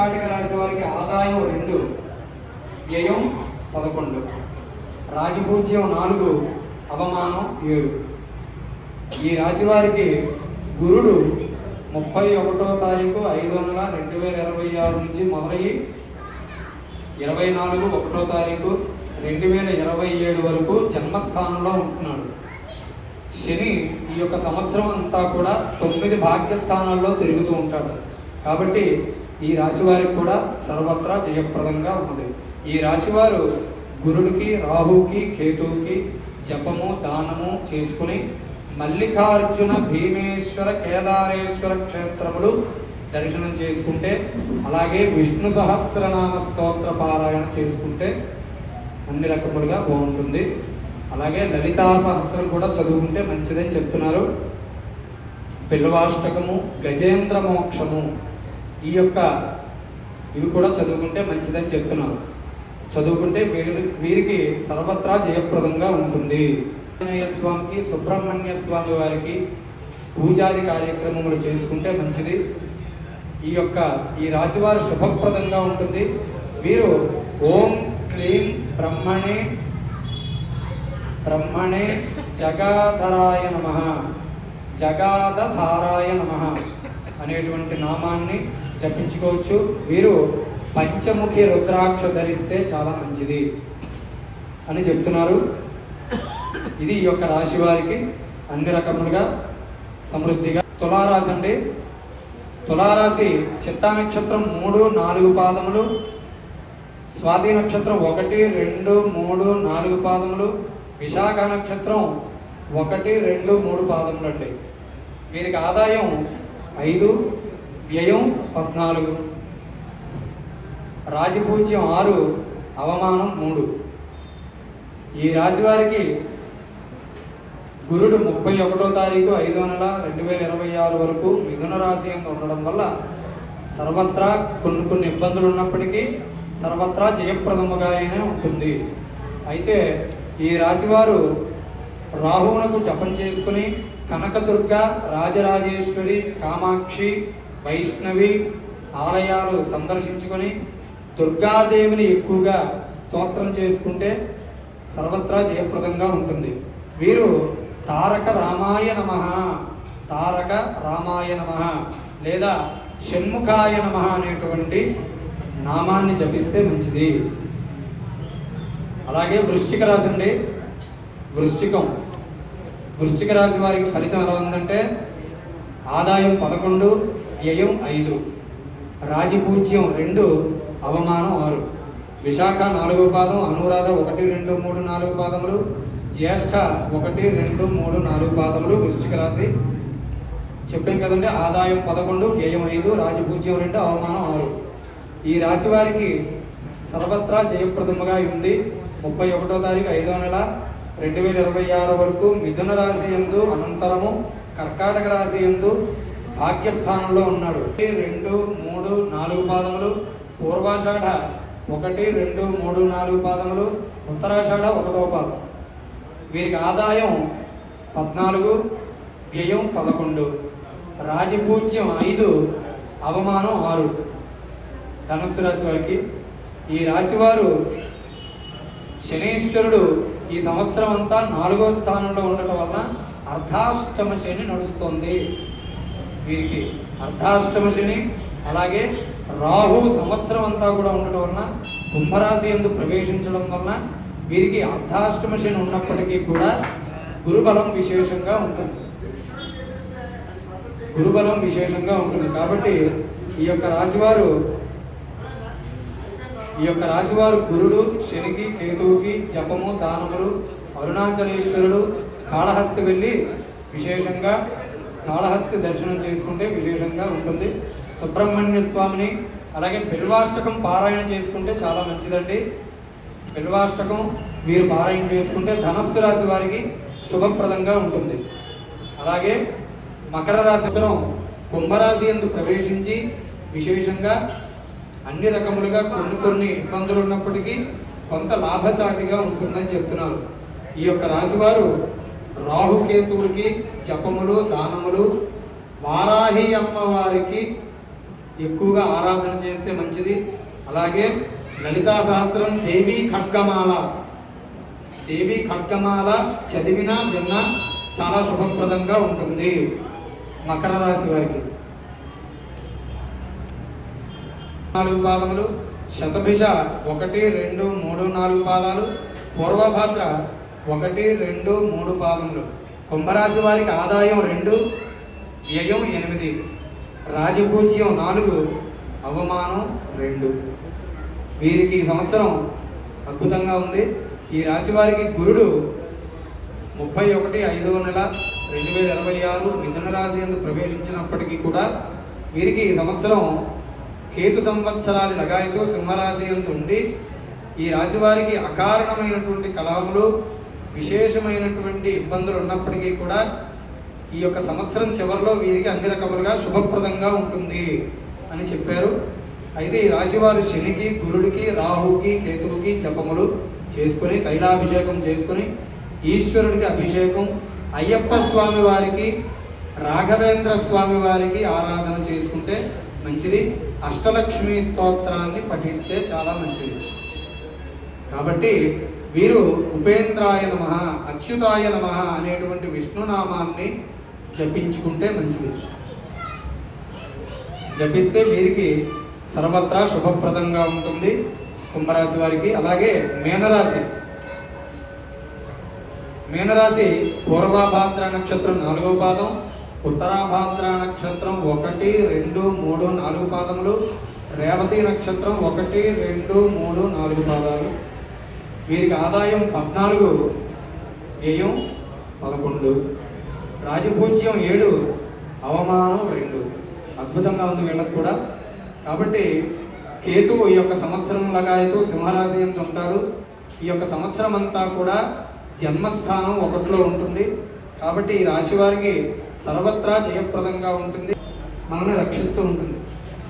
కర్కాటక రాశి వారికి ఆదాయం 2, వ్యయం 11, రాజపూజ్యం 4, అవమానం 7. ఈ రాశి వారికి గురుడు 31వ తారీఖు 5 నెల 2026 నుంచి మొదలయ్యి 24 1వ తారీఖు 2027 వరకు జన్మస్థానంలో ఉంటున్నాడు. శని ఈ యొక్క సంవత్సరం అంతా కూడా 9 భాగ్యస్థానాల్లో తిరుగుతూ ఉంటాడు. కాబట్టి ఈ రాశి వారికి కూడా సర్వత్రా జయప్రదంగా ఉన్నది. ఈ రాశివారు గురుడికి, రాహుకి, కేతువుకి జపము, దానము చేసుకుని మల్లికార్జున, భీమేశ్వర, కేదారేశ్వర క్షేత్రములు దర్శనం చేసుకుంటే, అలాగే విష్ణు సహస్రనామ స్తోత్ర పారాయణ చేసుకుంటే అన్ని రకములుగా బాగుంటుంది. అలాగే లలితా సహస్రం కూడా చదువుకుంటే మంచిదని చెప్తున్నారు. పిల్లవాష్టకము, గజేంద్ర మోక్షము ఇవి కూడా చదువుకుంటే మంచిదని చెప్తున్నారు. చదువుకుంటే వీరికి సర్వత్రా జయప్రదంగా ఉంటుంది. ఆంజనేయ స్వామికి, సుబ్రహ్మణ్య స్వామి వారికి పూజాది కార్యక్రమములు చేసుకుంటే మంచిది. ఈ రాశివారు శుభప్రదంగా ఉంటుంది. వీరు ఓం క్లీం బ్రహ్మణే జగాధరాయ నమః, జగాదధారాయ నమః అనేటువంటి నామాన్ని జపించుకోవచ్చు. వీరు పంచముఖి రుద్రాక్ష ధరిస్తే చాలా మంచిది అని చెప్తున్నారు. ఇది ఈ యొక్క రాశి వారికి అన్ని రకములుగా సమృద్ధిగా. తులారాశి అండి. తులారాశి చిత్తా నక్షత్రం 3, 4 పాదములు, స్వాతి నక్షత్రం 1, 2, 3, 4 పాదములు, విశాఖ నక్షత్రం 1, 2, 3 పాదములు అండి. వీరికి ఆదాయం 5, వ్యయం 14, రాజపూజ్యం 6, అవమానం 3. ఈ రాశి వారికి గురుడు 31వ తారీఖు 5 నెల 2026 వరకు మిథున రాశి యందు ఉండడం వల్ల సర్వత్రా కొన్ని ఇబ్బందులు ఉన్నప్పటికీ సర్వత్రా జయప్రదముగానే ఉంటుంది. అయితే ఈ రాశివారు రాహువునకు జపం చేసుకుని కనకదుర్గ, రాజరాజేశ్వరి, కామాక్షి, వైష్ణవి ఆలయాలు సందర్శించుకొని దుర్గాదేవిని ఎక్కువగా స్తోత్రం చేసుకుంటే సర్వత్రా జయప్రదంగా ఉంటుంది. వీరు తారక రామాయ నమః లేదా షణ్ముఖాయ నమః అనేటువంటి నామాన్ని జపిస్తే మంచిది. అలాగే వృశ్చిక రాశి అండి. వృశ్చిక రాశి వారికి ఫలితం ఎలా ఉందంటే ఆదాయం 11, వ్యయం 5, రాజపూజ్యం 2, అవమానం 6, విశాఖ 4వ పాదం, అనురాధ 1, 2, 3, 4 పాదములు, జ్యేష్ఠ 1, 2, 3, 4 పాదములు వృశ్చిక రాశి. చెప్పాం కదండి, ఆదాయం 11, వ్యయం 5, రాజపూజ్యం 2, అవమానం 6. ఈ రాశి వారికి సర్వత్రా జయప్రదముగా ఉంది. 31వ తారీఖు 5వ నెల 2026 వరకు మిథున రాశి యందు, అనంతరము కర్కాటక రాశి యందు భాగ్యస్థానంలో ఉన్నాడు. 2, 3, 4 పాదములు, పూర్వాషాఢ 1, 2, 3, 4 పాదములు, ఉత్తరాషాఢ 1వ పాదం. వీరికి ఆదాయం 14, వ్యయం 11, రాజపూజ్యం 5, అవమానం 6. ధనుస్సు రాశి వారికి ఈ రాశివారు శనీశ్వరుడు ఈ సంవత్సరం అంతా 4వ స్థానంలో ఉండటం వల్ల అర్ధాష్టమ శని నడుస్తుంది. వీరికి అర్ధాష్టమ శని, అలాగే రాహు సంవత్సరం అంతా కూడా ఉండటం వలన కుంభరాశి యందు ప్రవేశించడం వలన వీరికి అర్ధాష్టమ శని ఉన్నప్పటికీ కూడా గురుబలం విశేషంగా ఉంటుంది. కాబట్టి ఈ యొక్క రాశివారు గురుడు, శనికి, కేతువుకి జపము, దానములు, అరుణాచలేశ్వరుడు, కాళహస్తి వెళ్ళి విశేషంగా కాళహస్తి దర్శనం చేసుకుంటే విశేషంగా ఉంటుంది. సుబ్రహ్మణ్య స్వామిని అలాగే బిల్వాష్టకం పారాయణ చేసుకుంటే చాలా మంచిదండి. బిల్వాష్టకం వీరు పారాయణ చేసుకుంటే ధనస్సు రాశి వారికి శుభప్రదంగా ఉంటుంది. అలాగే మకర రాశి కుంభరాశి యందు ప్రవేశించి విశేషంగా అన్ని రకములుగా కొన్ని ఇబ్బందులు ఉన్నప్పటికీ కొంత లాభసాటిగా ఉంటుందని చెప్తున్నారు. ఈ యొక్క రాశివారు రాహుకేతువులకి జపములు, దానములు, వారాహి అమ్మవారికి ఎక్కువగా ఆరాధన చేస్తే మంచిది. అలాగే లలితా సహస్రం దేవీ ఖడ్గమాల చదివినా విన్నా చాలా శుభప్రదంగా ఉంటుంది మకర రాశి వారికి. 4 పాదములు, శతభిష 1, 2, 3, 4 పాదాలు, పూర్వభాద్ర 1, 2, 3 పాదములు. కుంభరాశి వారికి ఆదాయం 2, వ్యయం 8, రాజపూజ్యం 4, అవమానం 2. వీరికి ఈ సంవత్సరం అద్భుతంగా ఉంది. ఈ రాశి వారికి గురుడు 31/5/2026 మిథున రాశి యందు ప్రవేశించినప్పటికీ కూడా వీరికి ఈ సంవత్సరం కేతు సంవత్సరాది లగాయతో సింహరాశి యందు ఉండి ఈ రాశి వారికి అకారణమైనటువంటి కలహములు, విశేషమైనటువంటి ఇబ్బందులు ఉన్నప్పటికీ కూడా ఈ యొక్క సంవత్సరం చివరిలో వీరికి అన్ని రకములుగా శుభప్రదంగా ఉంటుంది అని చెప్పారు. అయితే ఈ రాశివారు శనికి, గురుడికి, రాహుకి, కేతువుకి జపములు చేసుకుని తైలాభిషేకం చేసుకుని ఈశ్వరుడికి అభిషేకం, అయ్యప్ప స్వామి వారికి, రాఘవేంద్ర స్వామి వారికి ఆరాధన చేసుకుంటే మంచిది. అష్టలక్ష్మి స్తోత్రాన్ని పఠిస్తే చాలా మంచిది. కాబట్టి వీరు ఉపేంద్రాయ నమః, అచ్యుతాయ నమః అనేటువంటి విష్ణునామాన్ని జపించుకుంటే మంచిది. జపిస్తే వీరికి సర్వత్రా శుభప్రదంగా ఉంటుంది కుంభరాశి వారికి. అలాగే మీనరాశి పూర్వభాద్ర నక్షత్రం 4వ పాదం, ఉత్తరాభాద్ర నక్షత్రం 1, 2, 3, 4 పాదములు, రేవతి నక్షత్రం 1, 2, 3, 4 పాదాలు. వీరికి ఆదాయం 14, వ్యయం 11, రాజపూజ్యం 7, అవమానం 2. అద్భుతంగా ఉంది వీళ్ళకు కూడా. కాబట్టి కేతువు ఈ యొక్క సంవత్సరం లగాయతూ సింహరాశి యందు ఉంటాడు. ఈ యొక్క సంవత్సరం అంతా కూడా జన్మస్థానం 1లో ఉంటుంది. కాబట్టి ఈ రాశి వారికి సర్వత్రా జయప్రదంగా ఉంటుంది, మనల్ని రక్షిస్తూ ఉంటుంది.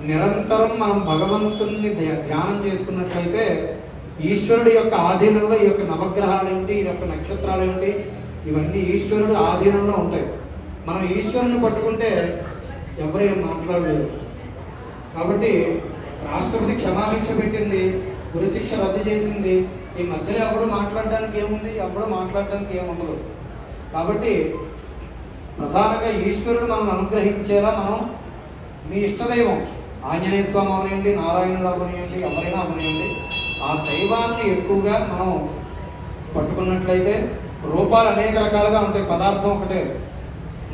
నిరంతరం మనం భగవంతుని ధ్యానం చేసుకున్నట్లయితే ఈశ్వరుడి యొక్క ఆధీనంలో ఈ యొక్క నవగ్రహాలు ఏమిటి, ఈ యొక్క నక్షత్రాలు ఏమిటి, ఇవన్నీ ఈశ్వరుడు ఆధీనంలో ఉంటాయి. మనం ఈశ్వరుని పట్టుకుంటే ఎవరు ఏం మాట్లాడలేరు. కాబట్టి రాష్ట్రపతి క్షమాభిక్ష పెట్టింది, గురుశిక్ష రద్దు చేసింది. ఈ మధ్యలో ఎప్పుడు మాట్లాడడానికి ఏముంది, ఎప్పుడు మాట్లాడడానికి ఏముండదు. కాబట్టి ప్రధానంగా ఈశ్వరుడు మనం అనుగ్రహించేలా మనం మీ ఇష్టదైవం ఆంజనేయ స్వామి అవనియండి, నారాయణుడు అవనియండి, ఎవరైనా అవనియండి, ఆ దైవాన్ని ఎక్కువగా మనం పట్టుకున్నట్లయితే రూపాలు అనేక రకాలుగా ఉంటాయి. పదార్థం ఒకటే,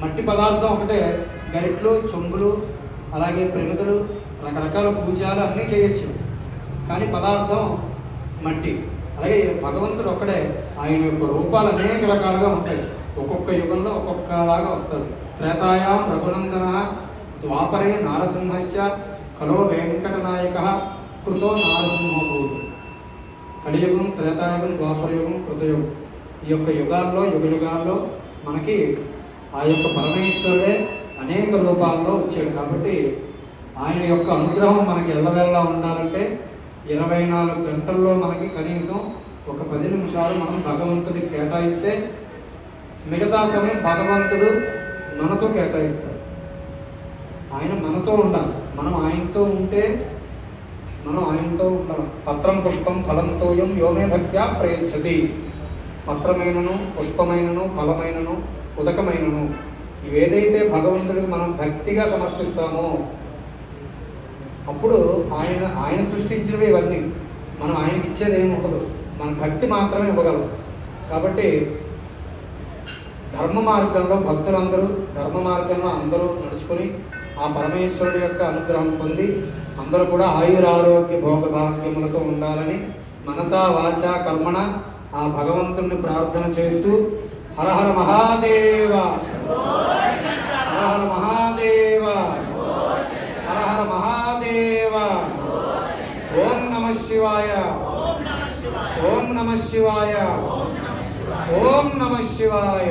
మట్టి పదార్థం ఒకటే, గరిట్లు, చెంబులు, అలాగే ప్రమిదలు, రకరకాల పూజలు అన్నీ చేయొచ్చు. కానీ పదార్థం మట్టి. అలాగే భగవంతుడు ఒక్కడే, ఆయన యొక్క రూపాలు అనేక రకాలుగా ఉంటాయి. ఒక్కొక్క యుగంలో ఒక్కొక్కలాగా వస్తాడు. త్రేతాయాం రఘునందన, ద్వాపరే నారసింహశ్చ, కలో వెంకటనాయక, కృతో నారసింహభూతు. కలియుగం, త్రేతాయుగం, ద్వాపరయుగం, కృతయుగం. ఈ యొక్క యుగాల్లో, యుగాల్లో మనకి ఆ యొక్క పరమేశ్వరుడే అనేక రూపాల్లో వచ్చాడు. కాబట్టి ఆయన యొక్క అనుగ్రహం మనకి ఎల్లవేళలా ఉండాలంటే 24 గంటల్లో మనకి కనీసం ఒక 10 నిమిషాలు మనం భగవంతుడికి కేటాయిస్తే మిగతా సమయం భగవంతుడు మనతో కేటాయిస్తాడు. ఆయన మనతో ఉండాలి, మనం ఆయనతో ఉంటే మనం ఆయనతో ఉండాలి. పత్రం పుష్పం ఫలంతోయం యోమే భక్త్యా ప్రయచ్చతి. పత్రమైనను, పుష్పమైనను, ఫలమైనను, ఉదకమైనను, ఇవేదైతే భగవంతుడికి మనం భక్తిగా సమర్పిస్తామో అప్పుడు ఆయన సృష్టించినవి ఇవన్నీ. మనం ఆయనకి ఇచ్చేది ఏమి ఉండదు, మన భక్తి మాత్రమే ఇవ్వగలం. కాబట్టి ధర్మ మార్గంలో భక్తులందరూ ధర్మ మార్గంలో అందరూ నడుచుకొని ఆ పరమేశ్వరుడి యొక్క అనుగ్రహం పొంది అందరూ కూడా ఆయురారోగ్య భోగ భాగ్యములతో ఉండాలని మనసా వాచా కర్మణ ఆ భగవంతుణ్ణి ప్రార్థన చేస్తూ హర హర మహాదేవ, హర హర మహాదేవ, హర హర మహాదేవ. ఓం నమః శివాయ, ఓం నమః శివాయ, ఓం నమః శివాయ.